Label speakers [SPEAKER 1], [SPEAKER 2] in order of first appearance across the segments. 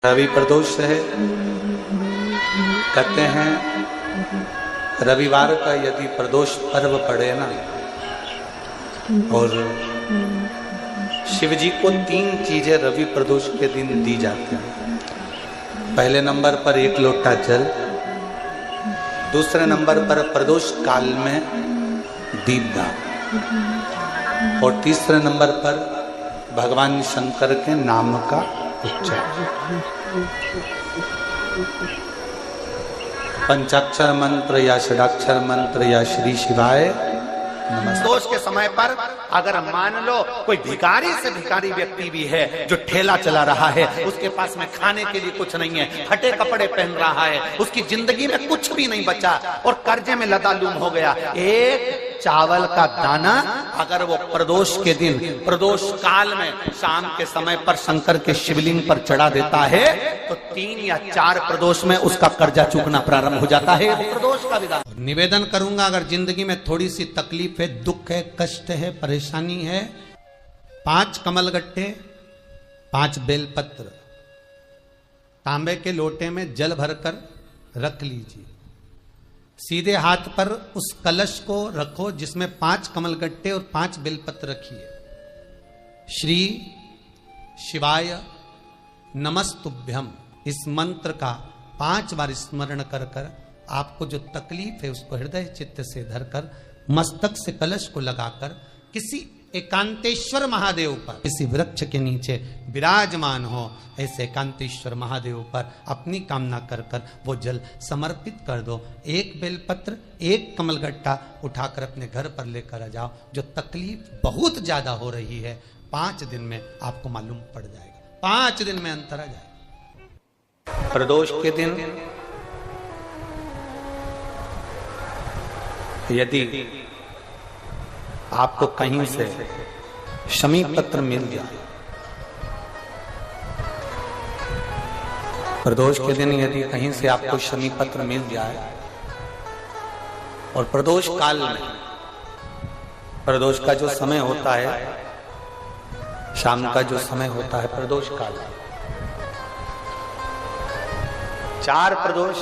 [SPEAKER 1] रवि प्रदोष है। कहते हैं रविवार का यदि प्रदोष पर्व पड़े ना, और शिव जी को 3 चीजें रवि प्रदोष के दिन दी जाती हैं। पहले नंबर पर 1 लोटा जल, दूसरे नंबर पर प्रदोष काल में दीपदान, और तीसरे नंबर पर भगवान शंकर के नाम का उच्चारण। पंचाक्षर मंत्र या षडाक्षर मंत्र या श्री शिवाय नमस्ते।
[SPEAKER 2] दोष के समय पर अगर मान लो कोई भिखारी से भिखारी व्यक्ति भी है जो ठेला चला रहा है, उसके पास में खाने के लिए कुछ नहीं है, फटे कपड़े पहन रहा है, उसकी जिंदगी में कुछ भी नहीं बचा और कर्जे में लदालूम हो गया, एक चावल का दाना अगर वो प्रदोष के दिन प्रदोष काल में शाम के समय पर शंकर के शिवलिंग पर चढ़ा देता है तो 3 या 4 प्रदोष में उसका कर्जा चूकना प्रारंभ हो जाता है। प्रदोष का विधान।
[SPEAKER 1] निवेदन करूंगा, अगर जिंदगी में थोड़ी सी तकलीफ है, दुख है, कष्ट है, परेशानी है, 5 कमलगट्टे, 5 बेलपत्र तांबे के लोटे में जल भरकर रख लीजिए। सीधे हाथ पर उस कलश को रखो जिसमें 5 कमलगट्टे और 5 बेलपत्र रखिए। श्री शिवाय नमस्तुभ्यम इस मंत्र का 5 बार स्मरण कर कर आपको जो तकलीफ है उसको हृदय चित्त से धरकर मस्तक से कलश को लगाकर किसी एकांतेश्वर महादेव पर, किसी वृक्ष के नीचे विराजमान हो, ऐसे एकांतेश्वर महादेव पर अपनी कामना कर कर वो जल समर्पित कर दो। 1 बेलपत्र, 1 कमलगट्टा उठाकर अपने घर पर लेकर आ जाओ। जो तकलीफ बहुत ज्यादा हो रही है 5 दिन में आपको मालूम पड़ जाएगा, 5 दिन में अंतर आ जाएगा। प्रदोष के दिन यदि आपको कहीं से शमी पत्र मिल जाए, प्रदोष के दिन यदि कहीं से आपको शमी पत्र मिल जाए और प्रदोष काल में, प्रदोष का जो समय होता है, शाम का जो समय होता है प्रदोष काल, 4 प्रदोष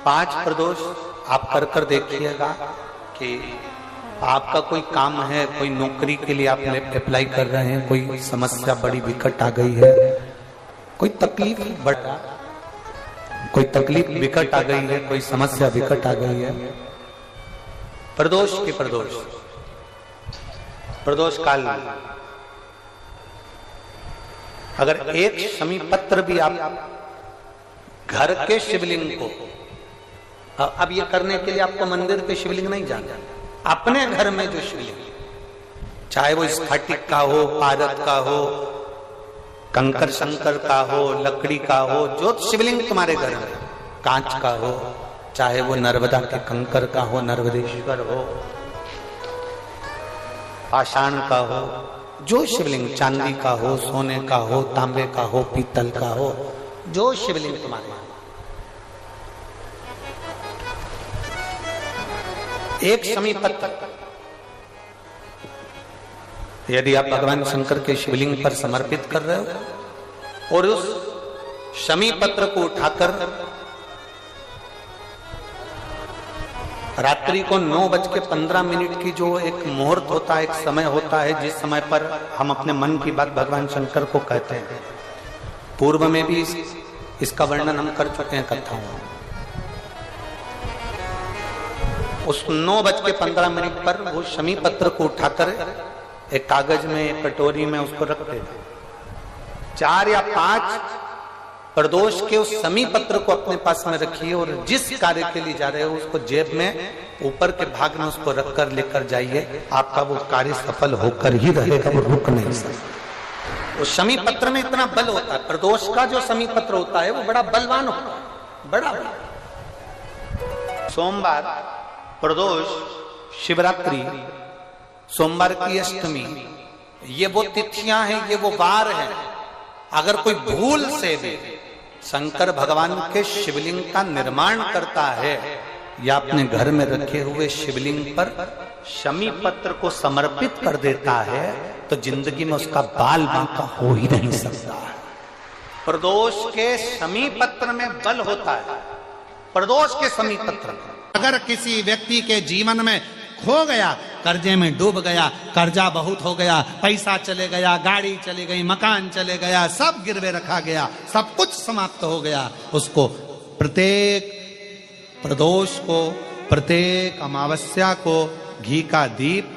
[SPEAKER 1] 5 प्रदोष आप कर कर देखिएगा कि आपका कोई काम है, कोई नौकरी के लिए आप अप्लाई कर रहे हैं, कोई समस्या बड़ी विकट आ गई है, कोई तकलीफ विकट आ गई है, कोई समस्या विकट आ गई है, प्रदोष के प्रदोष काल में अगर 1 शमी पत्र भी आप घर के शिवलिंग को, अब ये करने के लिए आपको मंदिर के शिवलिंग नहीं जाना, अपने घर में जो शिवलिंग, चाहे वो स्फटिक का हो, पारद का हो, कंकर शंकर का हो, लकड़ी का हो, जो शिवलिंग तुम्हारे घर में, कांच का हो, चाहे वो नर्मदा के कंकर का हो, नर्मदेश्वर हो, पाषाण का हो, जो शिवलिंग चांदी का हो, सोने का हो, तांबे का हो, पीतल का हो, जो शिवलिंग तुम्हारे, 1 शमी पत्र यदि आप भगवान शंकर के शिवलिंग पर समर्पित कर रहे हो और उस शमी पत्र को उठाकर रात्रि को 9:15 की जो एक मुहूर्त होता है, एक समय होता है जिस समय पर हम अपने मन की बात भगवान शंकर को कहते हैं, पूर्व में भी इसका वर्णन हम कर चुके हैं कथाओं में। उस 9:15 पर वो शमी पत्र को उठाकर एक कागज में, एक कटोरी में उसको रखते थे। 4 या 5 प्रदोष के उस शमी पत्र को अपने पास में रखिए और जिस कार्य के लिए जा रहे हो उसको जेब में ऊपर के भाग में उसको रखकर लेकर जाइए, आपका वो कार्य सफल होकर ही रहेगा, वो रुक नहीं सकता। उस शमी पत्र में इतना बल होता है, प्रदोष का जो शमी पत्र होता है वो बड़ा बलवान होता है, बड़ा। सोमवार प्रदोष, शिवरात्रि, सोमवार की अष्टमी, ये वो तिथियां हैं, ये वो वार हैं। अगर कोई भूल से भी शंकर भगवान के शिवलिंग का निर्माण करता है या अपने घर में रखे हुए शिवलिंग पर शमी पत्र को समर्पित कर देता है तो जिंदगी में उसका बाल बांका हो ही नहीं सकता है।
[SPEAKER 2] प्रदोष के शमी पत्र में बल होता है, प्रदोष के शमी पत्र में।
[SPEAKER 1] अगर किसी व्यक्ति के जीवन में खो गया, कर्जे में डूब गया, कर्जा बहुत हो गया, पैसा चले गया, गाड़ी चली गई, मकान चले गया, सब गिरवे रखा गया, सब कुछ समाप्त हो गया, उसको प्रत्येक प्रदोष को, प्रत्येक अमावस्या को घी का दीप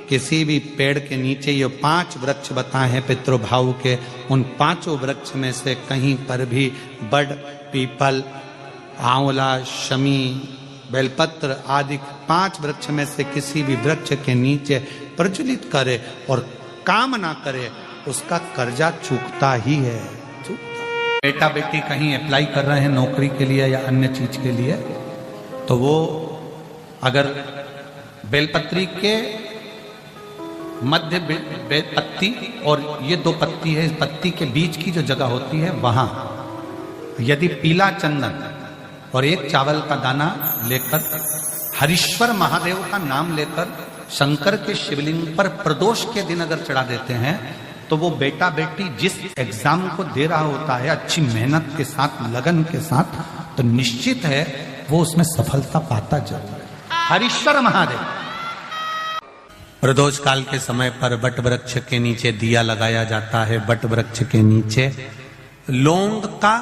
[SPEAKER 1] किसी भी पेड़ के नीचे, ये 5 वृक्ष बताए हैं पितृभाव के, उन 5 वृक्ष में से कहीं पर भी बड़, पीपल, आंवला, शमी, बेलपत्र आदि 5 वृक्ष में से किसी भी वृक्ष के नीचे प्रज्वलित करे और काम ना करे, उसका कर्जा चूकता ही है, चूकता। बेटा बेटी कहीं अप्लाई कर रहे हैं नौकरी के लिए या अन्य चीज के लिए, तो वो अगर बेलपत्री के मध्य पत्ती और ये 2 पत्ती है, इस पत्ती के बीच की जो जगह होती है वहां यदि पीला चंदन और 1 चावल का दाना लेकर हरीश्वर महादेव का नाम लेकर शंकर के शिवलिंग पर प्रदोष के दिन अगर चढ़ा देते हैं, तो वो बेटा बेटी जिस एग्जाम को दे रहा होता है अच्छी मेहनत के साथ, लगन के साथ, तो निश्चित है वो उसमें सफलता पाता जरूर है। हरीश्वर महादेव। प्रदोष काल के समय पर बट वृक्ष के नीचे दिया लगाया जाता है, बट वृक्ष के नीचे लौंग का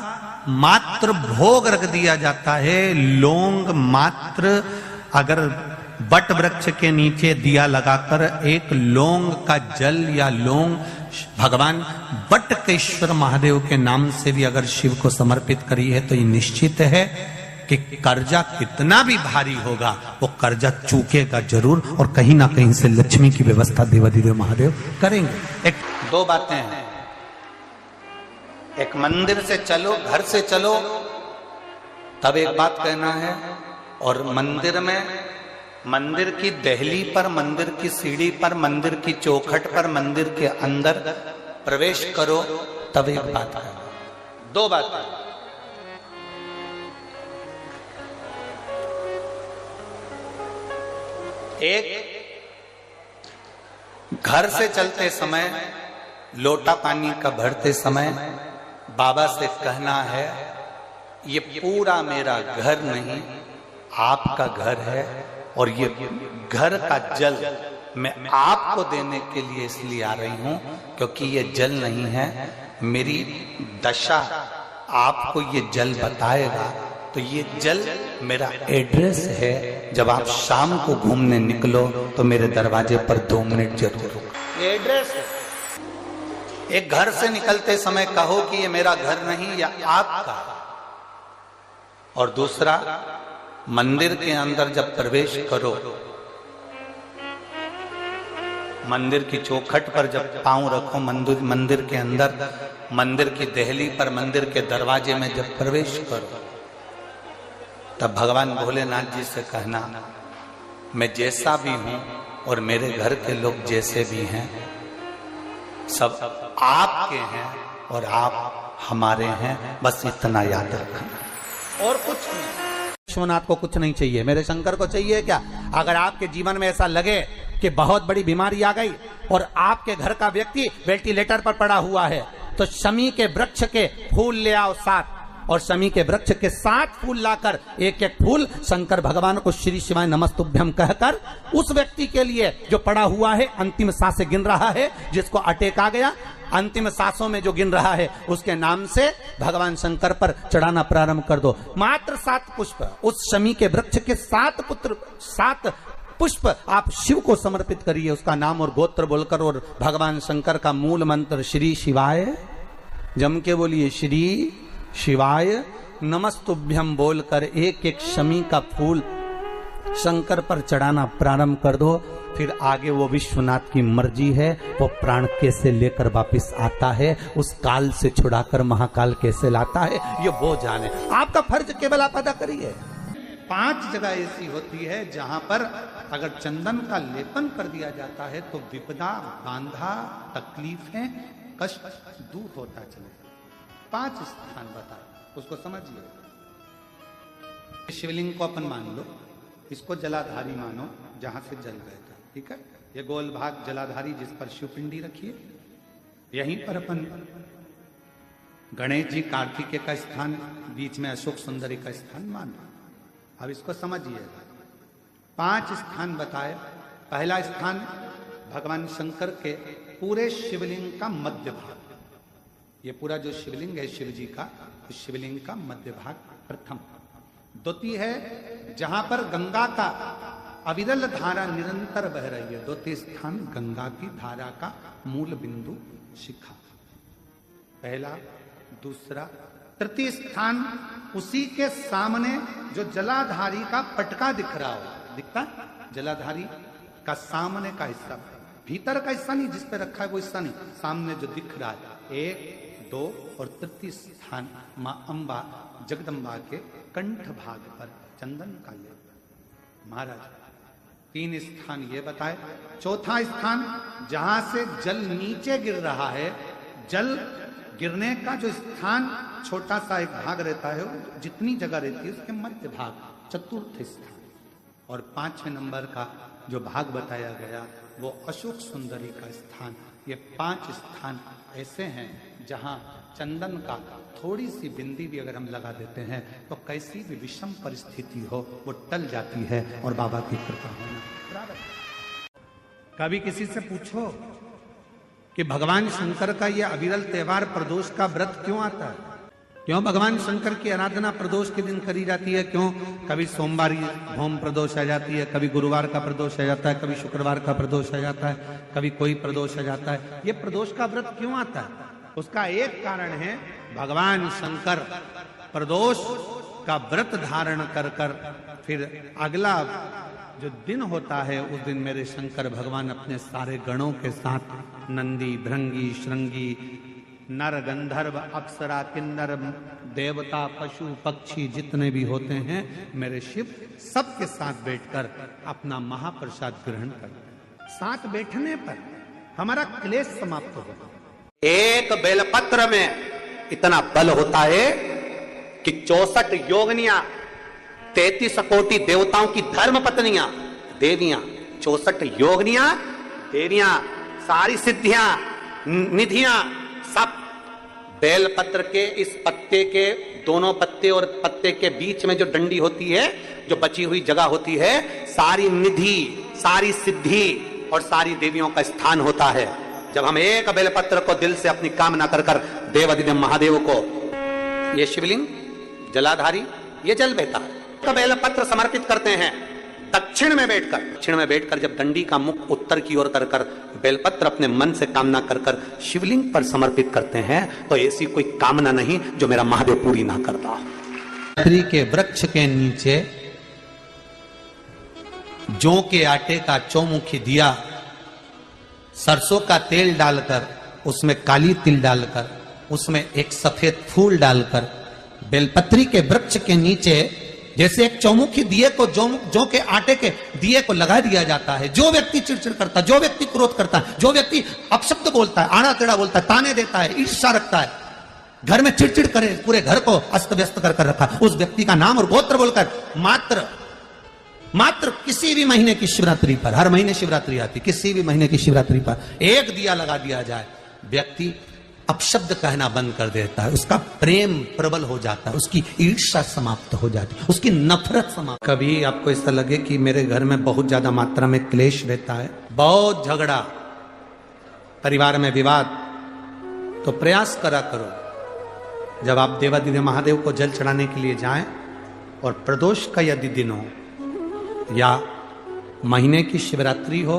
[SPEAKER 1] मात्र भोग रख दिया जाता है। लौंग मात्र, अगर बट वृक्ष के नीचे दिया लगाकर 1 लौंग का जल या लौंग भगवान बटकेश्वर महादेव के नाम से भी अगर शिव को समर्पित करी है, तो ये निश्चित है कि कर्जा कितना भी भारी होगा वो कर्जा चूकेगा जरूर, और कहीं ना कहीं से लक्ष्मी की व्यवस्था देवाधिदेव महादेव करेंगे।
[SPEAKER 2] 2 बातें हैं, एक मंदिर से चलो, घर से चलो, तब एक बात कहना है, और मंदिर में, मंदिर की दहली पर, मंदिर की सीढ़ी पर, मंदिर की चौखट पर, मंदिर के अंदर प्रवेश करो, तब एक बात कहना। 2 बातें। एक, घर से चलते समय, लोटा पानी का भरते समय बाबा से कहना है, ये पूरा मेरा घर नहीं, आपका घर है, और ये घर का जल मैं आपको देने के लिए इसलिए आ रही हूं क्योंकि ये जल नहीं है, मेरी दशा आपको ये जल बताएगा, तो ये जल मेरा एड्रेस है। जब आप शाम को घूमने निकलो तो मेरे दरवाजे पर 2 मिनट जरूर रुको। ये एड्रेस है। एक घर से निकलते समय कहो कि ये मेरा घर नहीं, या आपका। और दूसरा, मंदिर के अंदर जब प्रवेश करो, मंदिर की चौखट पर जब पांव रखो, मंदिर के अंदर, मंदिर की दहली पर, मंदिर के दरवाजे में जब प्रवेश करो, तब भगवान भोलेनाथ जी से कहना, मैं जैसा भी हूं और मेरे घर के लोग जैसे भी हैं, सब आपके हैं और आप हमारे हैं, बस इतना याद रखना और कुछ नहीं।
[SPEAKER 1] विश्वनाथ को कुछ नहीं चाहिए, मेरे शंकर को चाहिए क्या? अगर आपके जीवन में ऐसा लगे कि बहुत बड़ी बीमारी आ गई और आपके घर का व्यक्ति वेंटिलेटर पर पड़ा हुआ है, तो शमी के वृक्ष के फूल ले आओ 7, और शमी के वृक्ष के 7 फूल लाकर 1-1 फूल शंकर भगवान को श्री शिवाय नमस्तुभ्यम कहकर उस व्यक्ति के लिए जो पड़ा हुआ है, अंतिम सांसें गिन रहा है, जिसको अटैक आ गया, अंतिम सांसों में जो गिन रहा है, उसके नाम से भगवान शंकर पर चढ़ाना प्रारंभ कर दो। मात्र 7 पुष्प, उस शमी के वृक्ष के 7 पुष्प आप शिव को समर्पित करिए, उसका नाम और गोत्र बोलकर, और भगवान शंकर का मूल मंत्र श्री शिवाय, जम के बोलिए श्री शिवाय नमस्तुभ्यम बोलकर 1-1 शमी का फूल शंकर पर चढ़ाना प्रारंभ कर दो। फिर आगे वो विश्वनाथ की मर्जी है, वो प्राण कैसे लेकर वापिस आता है, उस काल से छुड़ाकर महाकाल कैसे लाता है, ये वो जाने। आपका फर्ज केवल आप अदा करिए। 5 जगह ऐसी होती है जहां पर अगर चंदन का लेपन कर दिया जाता है तो विपदा, बांधा, तकलीफें, कष्ट दूर होता चले। 5 स्थान बता, उसको समझिए। शिवलिंग को अपन मान लो, इसको जलाधारी मानो, जहां से जल गए था, ठीक है। ये गोल भाग जलाधारी जिस पर शिवपिंडी रखिए, यहीं पर अपन गणेश जी कार्तिकेय का स्थान, बीच में अशोक सुंदरी का स्थान माना। अब इसको समझिएगा। 5 स्थान बताए। पहला स्थान भगवान शंकर के पूरे शिवलिंग का मध्य भाग। ये पूरा जो शिवलिंग है शिव जी का, उस शिवलिंग का मध्य भाग प्रथम। द्वितीय है जहां पर गंगा का अविरल धारा निरंतर बह रही है। द्वितीय स्थान गंगा की धारा का मूल बिंदु शिखा, पहला। दूसरा, तृतीय स्थान उसी के सामने जो जलाधारी का पटका दिख रहा हो, दिखता है जलाधारी का सामने का हिस्सा, भीतर का हिस्सा नहीं, जिस पे रखा है वो हिस्सा नहीं, सामने जो दिख रहा है। 1, 2 और तृतीय स्थान मां अंबा जगदंबा के कंठ भाग पर चंदन का लेप। महाराज 3 स्थान ये बताए। चौथा स्थान जहां से जल नीचे गिर रहा है, जल गिरने का जो स्थान छोटा सा एक भाग रहता है, जितनी जगह रहती है उसके मध्य भाग, चतुर्थ स्थान। और 5वें नंबर का जो भाग बताया गया वो अशोक सुंदरी का स्थान। ये 5 स्थान ऐसे हैं जहां चंदन का थोड़ी सी बिंदी भी अगर हम लगा देते हैं तो कैसी भी विषम परिस्थिति हो वो टल जाती है और बाबा की कृपा होना। कभी किसी से पूछो कि भगवान शंकर का ये अविरल त्योहार प्रदोष का व्रत क्यों आता है, क्यों भगवान शंकर की आराधना प्रदोष के दिन करी जाती है, क्यों कभी सोमवार होम प्रदोष आ जाती है, कभी गुरुवार का प्रदोष आ जाता है, कभी शुक्रवार का प्रदोष आ जाता है, कभी कोई प्रदोष आ जाता है, ये प्रदोष का व्रत क्यों आता है? उसका एक कारण है भगवान शंकर प्रदोष का व्रत धारण कर कर फिर अगला जो दिन होता है उस दिन मेरे शंकर भगवान अपने सारे गणों के साथ नंदी, भृंगी, श्रृंगी, नर, गंधर्व, अप्सरा, किन्नर, देवता, पशु, पक्षी जितने भी होते हैं मेरे शिव सबके साथ बैठकर अपना महाप्रसाद ग्रहण करते हैं। साथ बैठने पर हमारा क्लेश समाप्त होगा।
[SPEAKER 2] एक बेलपत्र में इतना बल होता है कि 64 योगिनियां, 33 कोटि देवताओं की धर्म पत्नियां, देवियां, 64 योगिनियां, देवियां, सारी सिद्धियां, निधियां, सब बेलपत्र के इस पत्ते के दोनों पत्ते और पत्ते के बीच में जो डंडी होती है, जो बची हुई जगह होती है, सारी निधि, सारी सिद्धि और सारी देवियों का स्थान होता है। जब हम एक बेलपत्र को दिल से अपनी कामना कर कर देवाधिदेव महादेव को, ये शिवलिंग जलाधारी, ये जल बहता है, बेलपत्र समर्पित करते हैं दक्षिण में बैठकर जब डंडी का मुख उत्तर की ओर कर कर बेलपत्र अपने मन से कामना कर कर शिवलिंग पर समर्पित करते हैं तो ऐसी कोई कामना नहीं जो मेरा महादेव पूरी ना करता।
[SPEAKER 1] पत्री के वृक्ष के नीचे जौ के आटे का चौमुखी दिया, सरसों का तेल डालकर उसमें काली तिल डालकर उसमें एक सफेद फूल डालकर बेलपत्री के वृक्ष के नीचे जैसे एक चौमुखी दिए को जौ के आटे के दिए को लगा दिया जाता है। जो व्यक्ति चिड़चिड़ करता है, जो व्यक्ति क्रोध करता है, जो व्यक्ति अपशब्द बोलता है, आड़ा टेढ़ा बोलता है, ताने देता है, ईर्ष्या रखता है, घर में चिड़चिड़ करे, पूरे घर को अस्त व्यस्त कर रखा, उस व्यक्ति का नाम और गोत्र बोलकर मात्र किसी भी महीने की शिवरात्रि पर, हर महीने शिवरात्रि आती, किसी भी महीने की शिवरात्रि पर एक दिया लगा दिया जाए, व्यक्ति अपशब्द कहना बंद कर देता है, उसका प्रेम प्रबल हो जाता है, उसकी ईर्ष्या समाप्त हो जाती है, उसकी नफरत समाप्त। कभी आपको ऐसा लगे कि मेरे घर में बहुत ज्यादा मात्रा में क्लेश रहता है, बहुत झगड़ा, परिवार में विवाद, तो प्रयास करा करो जब आप देवाधिदेव महादेव को जल चढ़ाने के लिए जाएं और प्रदोष का यदि दिन हो या महीने की शिवरात्रि हो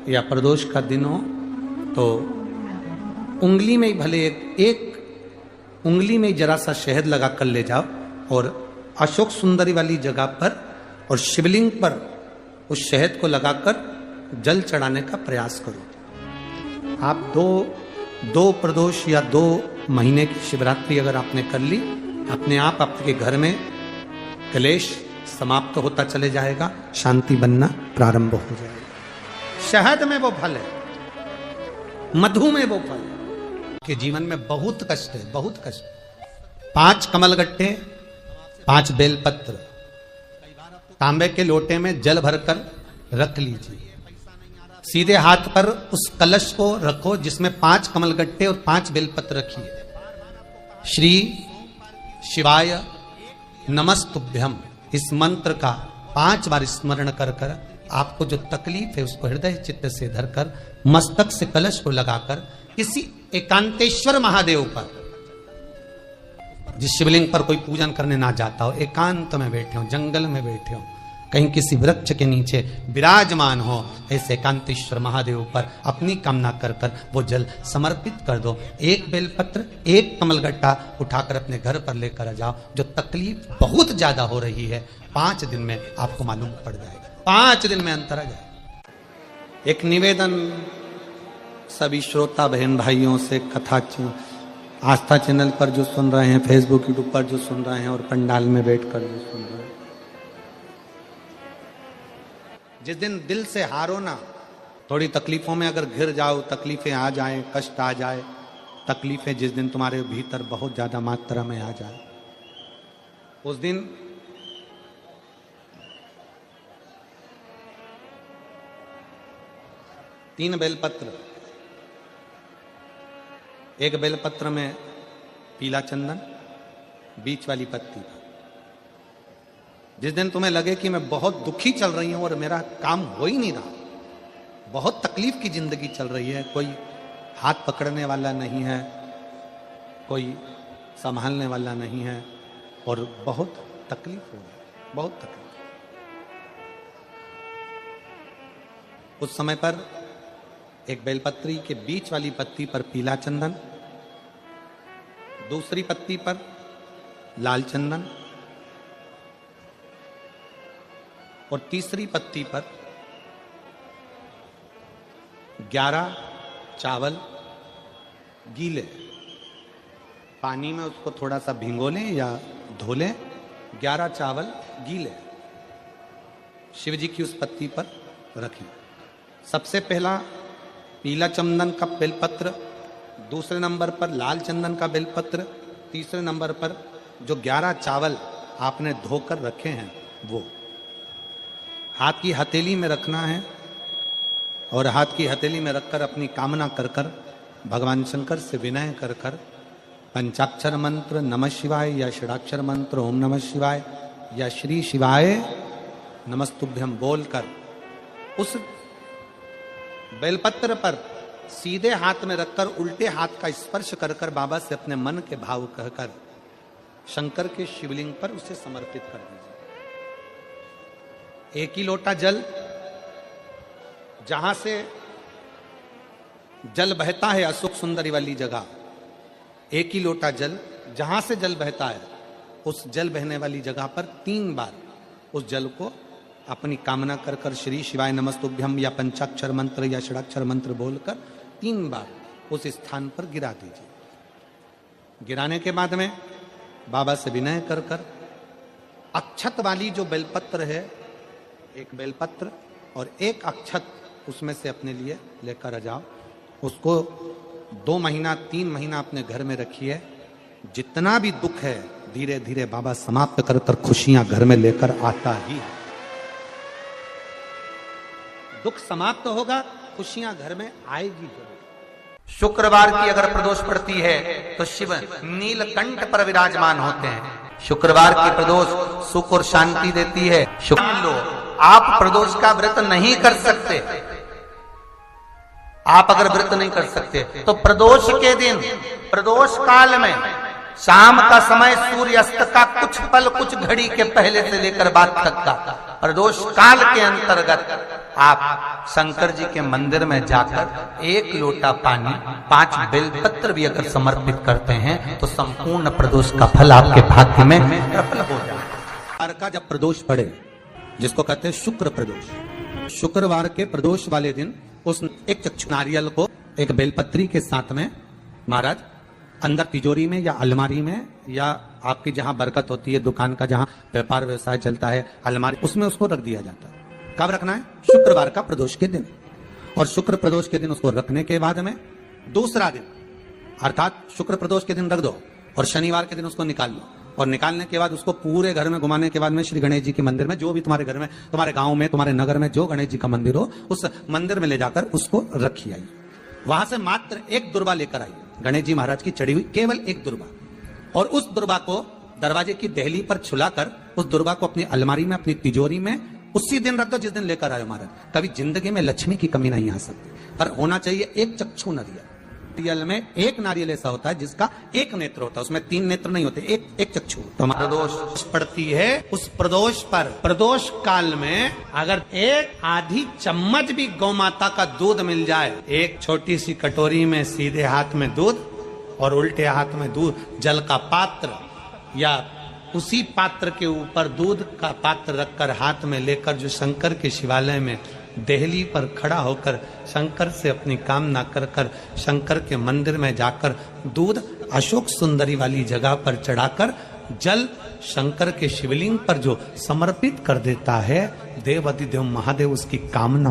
[SPEAKER 1] या प्रदोष का दिन हो तो उंगली में ही भले एक उंगली में जरा सा शहद लगा कर ले जाओ और अशोक सुंदरी वाली जगह पर और शिवलिंग पर उस शहद को लगाकर जल चढ़ाने का प्रयास करो। आप दो प्रदोष या 2 महीने की शिवरात्रि अगर आपने कर ली, अपने आप आपके घर में क्लेश समाप्त होता चले जाएगा, शांति बनना प्रारंभ हो जाएगा। शहद में वो फल है, मधु में वो फल है। के जीवन में बहुत कष्ट है, बहुत कष्ट। 5 कमलगट्टे, 5 बेलपत्र तांबे के लोटे में जल भरकर रख लीजिए। सीधे हाथ पर उस कलश को रखो जिसमें 5 कमलगट्टे और 5 बेलपत्र रखिए। श्री शिवाय नमस्तुभ्यम इस मंत्र का 5 बार स्मरण कर कर आपको जो तकलीफ है उसको हृदय चित्त से धरकर मस्तक से कलश को लगाकर किसी एकांतेश्वर महादेव पर, जिस शिवलिंग पर कोई पूजन करने ना जाता हो, एकांत में बैठे हो, जंगल में बैठे हो, कहीं किसी वृक्ष के नीचे विराजमान हो, ऐसे एकांतेश्वर महादेव पर अपनी कामना कर कर वो जल समर्पित कर दो। एक बेलपत्र, एक कमलगट्टा उठाकर अपने घर पर लेकर आ जाओ। जो तकलीफ बहुत ज्यादा हो रही है 5 दिन में आपको मालूम पड़ जाएगा, 5 दिन में अंतर आ जाएगा। एक निवेदन सभी श्रोता बहन भाइयों से, कथा आस्था चैनल पर जो सुन रहे हैं, फेसबुक यूट्यूब पर जो सुन रहे हैं और पंडाल में बैठकर जो सुन रहे हैं, जिस दिन दिल से हारो ना, थोड़ी तकलीफों में अगर घिर जाओ, तकलीफें आ जाएं, कष्ट आ जाए, तकलीफें जिस दिन तुम्हारे भीतर बहुत ज्यादा मात्रा में आ जाए, उस दिन तीन बेलपत्र, एक बेलपत्र में पीला चंदन, बीच वाली पत्ती। जिस दिन तुम्हें लगे कि मैं बहुत दुखी चल रही हूं और मेरा काम हो ही नहीं रहा, बहुत तकलीफ की जिंदगी चल रही है, कोई हाथ पकड़ने वाला नहीं है, कोई संभालने वाला नहीं है और बहुत तकलीफ हो रही, बहुत तकलीफ। उस समय पर एक बेलपत्री के बीच वाली पत्ती पर पीला चंदन, दूसरी पत्ती पर लाल चंदन और तीसरी पत्ती पर 11 चावल गीले, पानी में उसको थोड़ा सा भिगो लें या धो लें, 11 चावल गीले शिव जी की उस पत्ती पर रखें। सबसे पहला पीला चंदन का बेलपत्र, दूसरे नंबर पर लाल चंदन का बेलपत्र, तीसरे नंबर पर जो 11 चावल आपने धोकर रखे हैं वो हाथ की हथेली में रखना है और हाथ की हथेली में रखकर अपनी कामना कर कर भगवान शंकर से विनय कर कर पंचाक्षर मंत्र नमः शिवाय या षडाक्षर मंत्र ओम नमः शिवाय या श्री शिवाय नमस्तुभ्यम बोलकर उस बेलपत्र पर सीधे हाथ में रखकर उल्टे हाथ का स्पर्श कर कर बाबा से अपने मन के भाव कहकर शंकर के शिवलिंग पर उसे समर्पित कर दीजिए। एक ही लोटा जल, जहां से जल बहता है अशोक सुंदरी वाली जगह, एक ही लोटा जल जहां से जल बहता है उस जल बहने वाली जगह पर 3 बार उस जल को अपनी कामना कर कर श्री शिवाय नमस्तुभ्यम या पंचाक्षर मंत्र या षडाक्षर मंत्र बोलकर 3 बार उस स्थान पर गिरा दीजिए। गिराने के बाद में बाबा से विनय कर कर अक्षत वाली जो बेलपत्र है, एक बेलपत्र और एक अक्षत उसमें से अपने लिए लेकर आ जाओ। उसको 2 महीना 3 महीना अपने घर में रखिए। जितना भी दुख है धीरे धीरे बाबा समाप्त कर कर खुशियां घर में लेकर आता ही है। दुख समाप्त होगा, खुशियां घर में आएगी जरूर। शुक्रवार की अगर प्रदोष पड़ती है तो शिव नीलकंठ पर विराजमान होते हैं। शुक्रवार की प्रदोष सुख और शांति देती है। मान लो आप प्रदोष का व्रत नहीं कर सकते, आप अगर व्रत नहीं कर सकते तो प्रदोष के दिन, प्रदोष काल में शाम का समय सूर्यास्त का कुछ पल कुछ घड़ी के पहले से लेकर बाद तक का प्रदोष काल के अंतर्गत आप शंकर जी के मंदिर में जाकर 1 लोटा पानी 5 बेलपत्र भी अगर समर्पित करते हैं तो संपूर्ण प्रदोष का फल आपके भाग्य में प्रबल हो जाए। का जब प्रदोष पड़े, जिसको कहते हैं शुक्र प्रदोष, शुक्रवार के प्रदोष वाले दिन उस एक चक्षु नारियल को एक बेलपत्री के साथ में महाराज अंदर तिजोरी में या अलमारी में या आपकी जहां बरकत होती है, दुकान का जहां व्यापार व्यवसाय चलता है, अलमारी उसमें उसको रख दिया जाता है। कब रखना है? शुक्रवार का प्रदोष के दिन। और शुक्र प्रदोष के दिन उसको रखने के बाद में दूसरा दिन अर्थात शुक्र प्रदोष के दिन रख दो और शनिवार के दिन उसको निकाल लो। और निकालने के बाद उसको पूरे घर में घुमाने के बाद में श्री गणेश जी के मंदिर में, जो भी तुम्हारे घर में, तुम्हारे गांव में, तुम्हारे नगर में जो गणेश जी का मंदिर हो उस मंदिर में ले जाकर उसको रखी आइए। वहां से मात्र 1 दुर्बा लेकर आइए, गणेश जी महाराज की चढ़ी हुई केवल 1 दुर्बा। और उस दुर्वा को दरवाजे की देहली पर छुलाकर उस दुर्वा को अपनी अलमारी में, अपनी तिजोरी में उसी दिन रख दो जिस दिन लेकर आयो महाराज। कभी जिंदगी में लक्ष्मी की कमी नहीं आ सकती, पर होना चाहिए एक चक्षु नारियल। नारियल में एक नारियल ऐसा होता है जिसका एक नेत्र होता है, उसमें 3 नेत्र नहीं होते, एक चक्षु। तो प्रदोष पड़ती है, उस प्रदोष पर प्रदोष काल में अगर एक आधी चम्मच भी गौ माता का दूध मिल जाए, एक छोटी सी कटोरी में सीधे हाथ में दूध और उल्टे हाथ में दूध, जल का पात्र या उसी पात्र के ऊपर दूध का पात्र रखकर हाथ में लेकर जो शंकर के शिवालय में देहली पर खड़ा होकर शंकर से अपनी कामना कर कर शंकर के मंदिर में जाकर दूध अशोक सुंदरी वाली जगह पर चढ़ाकर जल शंकर के शिवलिंग पर जो समर्पित कर देता है, देवाधिदेव महादेव उसकी कामना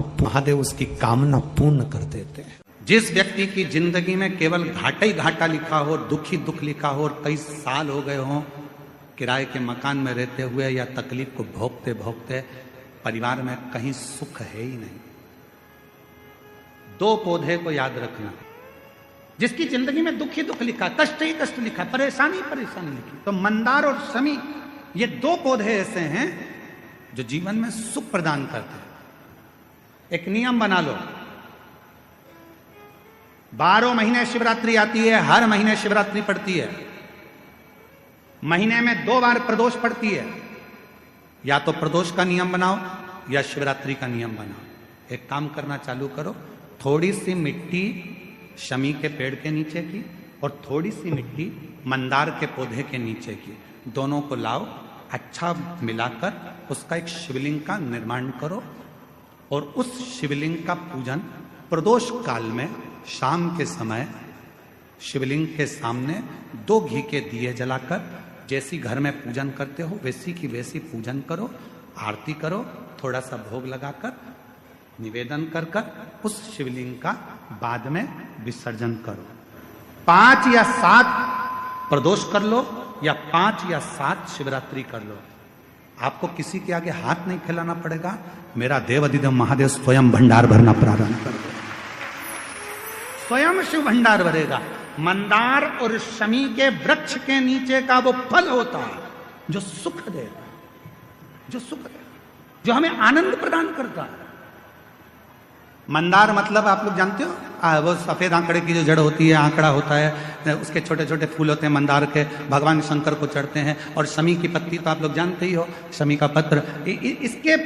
[SPEAKER 1] पूर्ण कर देते हैं। जिस व्यक्ति की जिंदगी में केवल घाटा ही घाटा लिखा हो, दुख ही दुख लिखा हो और कई साल हो गए हों किराए के मकान में रहते हुए या तकलीफ को भोगते भोगते परिवार में कहीं सुख है ही नहीं, 2 पौधे को याद रखना। जिसकी जिंदगी में दुख ही दुख लिखा, कष्ट ही कष्ट लिखा, परेशानी परेशानी लिखी, तो मंदार और शमी ये 2 पौधे ऐसे हैं जो जीवन में सुख प्रदान करते हैं। एक नियम बना लो, 12 महीने शिवरात्रि आती है, हर महीने शिवरात्रि पड़ती है, महीने में 2 बार प्रदोष पड़ती है। या तो प्रदोष का नियम बनाओ या शिवरात्रि का नियम बनाओ। एक काम करना चालू करो, थोड़ी सी मिट्टी शमी के पेड़ के नीचे की और थोड़ी सी मिट्टी मंदार के पौधे के नीचे की, दोनों को लाओ, अच्छा मिलाकर उसका एक शिवलिंग का निर्माण करो और उस शिवलिंग का पूजन प्रदोष काल में शाम के समय शिवलिंग के सामने 2 घी के दिए जलाकर जैसी घर में पूजन करते हो वैसी की वैसी पूजन करो, आरती करो, थोड़ा सा भोग लगाकर निवेदन कर कर उस शिवलिंग का बाद में विसर्जन करो। 5 या 7 प्रदोष कर लो या 5 या 7 शिवरात्रि कर लो, आपको किसी के आगे हाथ नहीं फैलाना पड़ेगा। मेरा देवाधिदेव महादेव स्वयं भंडार भरना प्रारंभ कर दो, स्वयं शिव भंडार भरेगा। मंदार और शमी के वृक्ष के नीचे का वो फल होता है जो सुख देगा, जो हमें आनंद प्रदान करता है। मंदार मतलब आप लोग जानते हो, वो सफेद आंकड़े की जो जड़ होती है, आंकड़ा होता है, उसके छोटे छोटे फूल होते हैं मंदार के, भगवान शंकर को चढ़ते हैं। और शमी की पत्ती तो आप लोग जानते ही हो, शमी का पत्र, इसके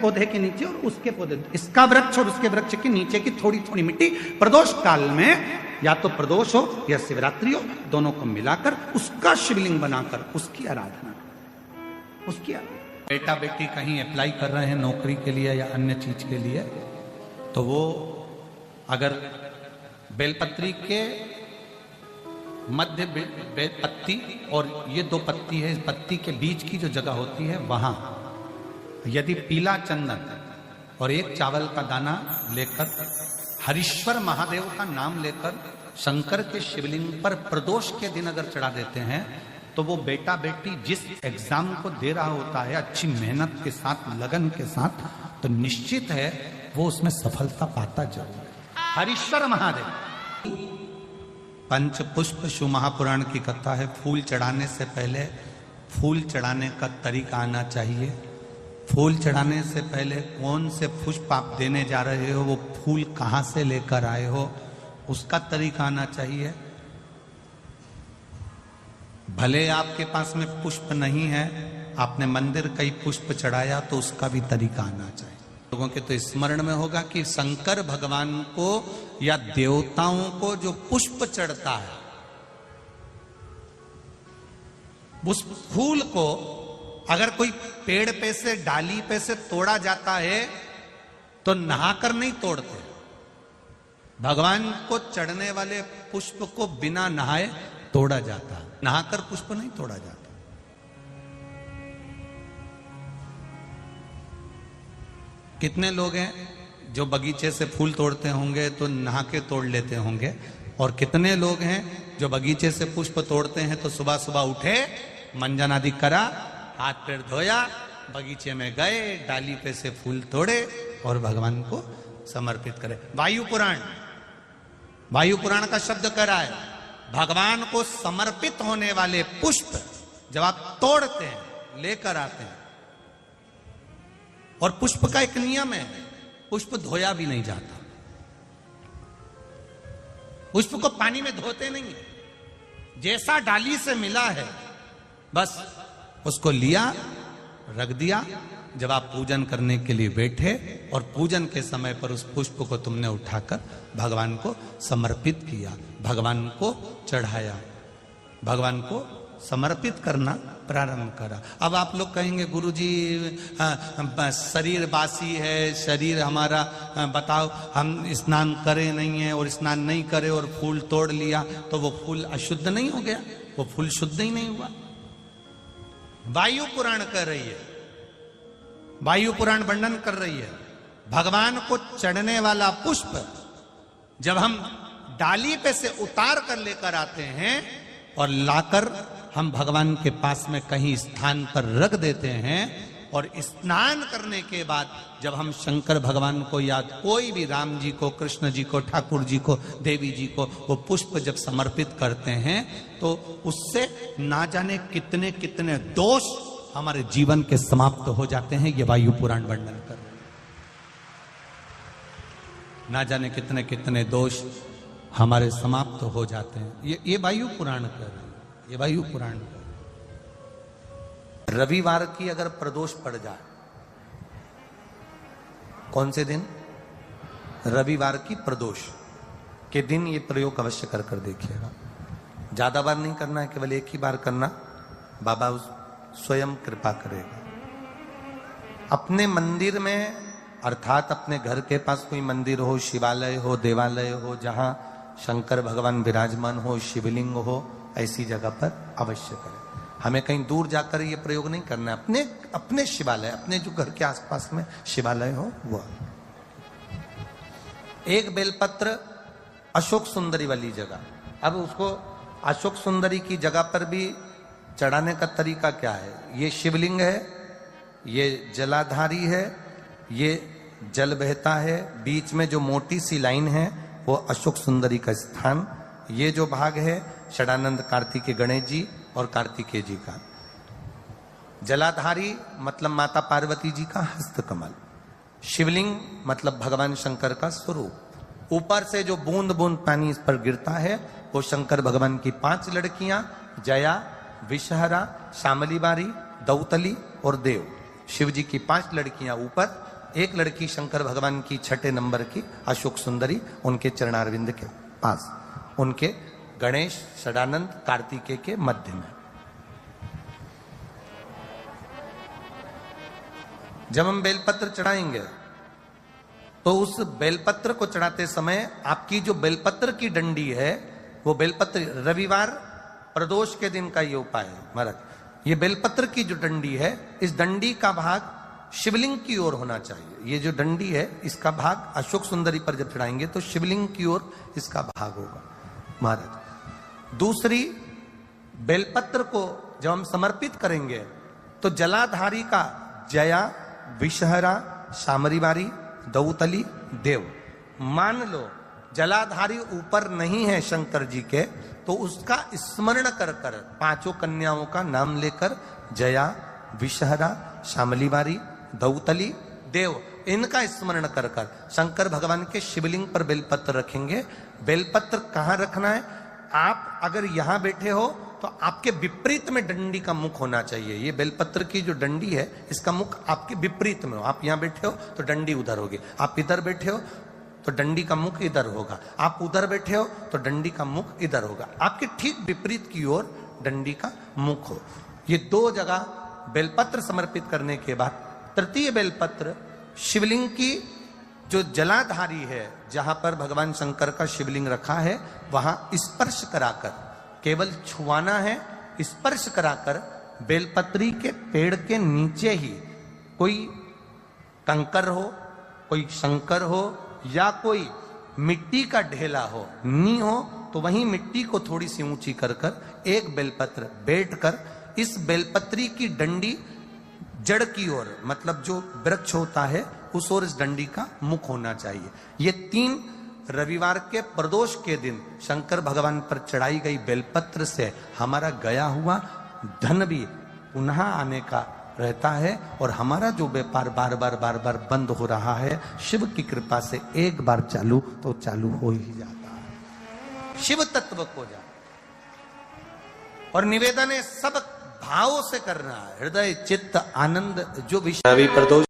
[SPEAKER 1] पौधे के नीचे और उसके पौधे, इसका वृक्ष और उसके वृक्ष के नीचे की थोड़ी थोड़ी मिट्टी प्रदोष काल में या तो प्रदोष हो या शिवरात्रि हो, दोनों को मिलाकर उसका शिवलिंग बनाकर उसकी आराधना। बेटा बेटी कहीं अप्लाई कर रहे हैं नौकरी के लिए या अन्य चीज के लिए, तो वो अगर बेलपत्री के मध्य पत्ती और ये 2 पत्ती है, इस पत्ती के बीच की जो जगह होती है वहां यदि पीला चंदन और 1 चावल का दाना लेकर हरीश्वर महादेव का नाम लेकर शंकर के शिवलिंग पर प्रदोष के दिन अगर चढ़ा देते हैं, तो वो बेटा बेटी जिस एग्जाम को दे रहा होता है अच्छी मेहनत के साथ, लगन के साथ, तो निश्चित है वो उसमें सफलता पाता जरूर। हरीश्वर महादेव। पंच पुष्प शिव महापुराण की कथा है। फूल चढ़ाने से पहले फूल चढ़ाने का तरीका आना चाहिए। फूल चढ़ाने से पहले कौन से पुष्प आप देने जा रहे हो, वो फूल कहां से लेकर आए हो, उसका तरीका आना चाहिए। भले आपके पास में पुष्प नहीं है, आपने मंदिर कई पुष्प चढ़ाया, तो उसका भी तरीका आना चाहिए। लोगों के तो स्मरण में होगा कि शंकर भगवान को या देवताओं को जो पुष्प चढ़ता है, उस फूल को अगर कोई पेड़ पे से, डाली पे से तोड़ा जाता है तो नहाकर नहीं तोड़ते। भगवान को चढ़ने वाले पुष्प को बिना नहाए तोड़ा जाता है, नहाकर पुष्प नहीं तोड़ा जाता। कितने लोग हैं जो बगीचे से फूल तोड़ते होंगे तो नहा के तोड़ लेते होंगे, और कितने लोग हैं जो बगीचे से पुष्प तोड़ते हैं तो सुबह सुबह उठे, मंजन आदि करा, हाथ पैर धोया, बगीचे में गए, डाली पे से फूल तोड़े और भगवान को समर्पित करे। वायु पुराण का शब्द करा है, भगवान को समर्पित होने वाले पुष्प जब आप तोड़ते हैं, लेकर आते हैं, और पुष्प का एक नियम है, पुष्प धोया भी नहीं जाता, पुष्प को पानी में धोते नहीं है, जैसा डाली से मिला है बस उसको लिया, रख दिया। जब आप पूजन करने के लिए बैठे और पूजन के समय पर उस पुष्प को तुमने उठाकर भगवान को समर्पित किया, भगवान को चढ़ाया, भगवान को समर्पित करना प्रारंभ करा। अब आप लोग कहेंगे गुरुजी शरीर बासी है, शरीर हमारा बताओ, हम स्नान करे नहीं है और स्नान नहीं करे और फूल तोड़ लिया तो वो फूल अशुद्ध नहीं हो गया? वो फूल शुद्ध ही नहीं हुआ। वायु पुराण कर रही है, वायु पुराण वर्णन कर रही है, भगवान को चढ़ने वाला पुष्प जब हम डाली पे से उतार कर लेकर आते हैं और लाकर हम भगवान के पास में कहीं स्थान पर रख देते हैं, और स्नान करने के बाद जब हम शंकर भगवान को याद, कोई भी राम जी को, कृष्ण जी को, ठाकुर जी को, देवी जी को वो पुष्प जब समर्पित करते हैं तो उससे ना जाने कितने कितने दोष हमारे जीवन के समाप्त हो जाते हैं। ये वायु पुराण वर्णन कर रहे हैं। ना जाने कितने कितने दोष हमारे समाप्त हो जाते हैं। ये वायु पुराण कर रहे हैं, ये वायु पुराण कर।
[SPEAKER 2] रविवार की अगर प्रदोष पड़ जाए, कौन से दिन? रविवार की प्रदोष के दिन ये प्रयोग अवश्य कर कर देखिएगा। ज्यादा बार नहीं करना है, केवल एक ही बार करना, बाबा स्वयं कृपा करेगा। अपने मंदिर में, अर्थात अपने घर के पास कोई मंदिर हो, शिवालय हो, देवालय हो, जहां शंकर भगवान विराजमान हो, शिवलिंग हो, ऐसी जगह पर अवश्य करें। हमें कहीं दूर जाकर ये प्रयोग नहीं करना है। अपने अपने शिवालय, अपने जो घर के आसपास में शिवालय हो वो। एक बेलपत्र अशोक सुंदरी वाली जगह, अब उसको अशोक सुंदरी की जगह पर भी चढ़ाने का तरीका क्या है? ये शिवलिंग है, ये जलाधारी है, ये जल बहता है, बीच में जो मोटी सी लाइन है वो अशोक सुंदरी का स्थान, ये जो भाग है षडानंद कार्तिकेय गणेश जी और कार्तिकेय जी का। जलाधारी मतलब माता पार्वती जी का हस्तकमल, शिवलिंग मतलब भगवान शंकर का स्वरूप। ऊपर से जो बूंद बूंद पानी इस पर गिरता है वो शंकर भगवान की 5 लड़कियां, जया, विषहरा, शामली बारी, दौतली और देव। शिव जी की 5 लड़कियां ऊपर, एक लड़की शंकर भगवान की 6 नंबर की अशोक सुंदरी उनके चरणारविंद के पास, उनके गणेश, षडानंद, कार्तिकेय के मध्य में। जब हम बेलपत्र चढ़ाएंगे तो उस बेलपत्र को चढ़ाते समय आपकी जो बेलपत्र की डंडी है वो बेलपत्र, रविवार प्रदोष के दिन का ये उपाय है महाराज। ये बेलपत्र की जो डंडी है, इस डंडी का भाग शिवलिंग की ओर होना चाहिए। ये जो डंडी है इसका भाग अशोक सुंदरी पर जब चढ़ाएंगे तो शिवलिंग की ओर इसका भाग होगा महाराज। दूसरी, बेलपत्र को जब हम समर्पित करेंगे तो जलाधारी का जया, विषहरा, शामरी बारी, दौतली, देव। मान लो जलाधारी ऊपर नहीं है शंकर जी के, तो उसका स्मरण कर कर 5 कन्याओं का नाम लेकर जया, विषहरा, शामली बारी, दौतली, देव, इनका स्मरण कर कर शंकर भगवान के शिवलिंग पर बेलपत्र रखेंगे। बेलपत्र कहां रखना है? आप अगर यहां बैठे हो तो आपके विपरीत में डंडी का मुख होना चाहिए। ये बेलपत्र की जो डंडी है इसका मुख आपके विपरीत में हो। आप यहां बैठे हो तो डंडी उधर होगी, आप इधर बैठे हो तो डंडी का मुख इधर होगा, आप उधर बैठे हो तो डंडी का मुख इधर होगा। आपके ठीक विपरीत की ओर डंडी का मुख हो। ये 2 जगह बेलपत्र समर्पित करने के बाद तृतीय बेलपत्र शिवलिंग की जो जलाधारी है, जहां पर भगवान शंकर का शिवलिंग रखा है, वहां स्पर्श कराकर, केवल छुआना है, स्पर्श कराकर बेलपत्री के पेड़ के नीचे ही कोई कंकर हो, कोई शंकर हो या कोई मिट्टी का ढेला हो, नी हो, तो वहीं मिट्टी को थोड़ी सी ऊंची कर कर एक बेलपत्र बैठकर इस बेलपत्री की डंडी जड़ की ओर, मतलब जो वृक्ष होता है उस ओर इस डंडी का मुख होना चाहिए। ये 3 रविवार के प्रदोष के दिन शंकर भगवान पर चढ़ाई गई बेलपत्र से हमारा गया हुआ धन भी पुनः आने का रहता है और हमारा जो व्यापार बार बार बंद हो रहा है, शिव की कृपा से एक बार चालू तो चालू हो ही जाता है, शिव तत्व को जा। और निवेदन है सब भाव से करना है, हृदय चित्त आनंद जो विषय रवि प्रदोष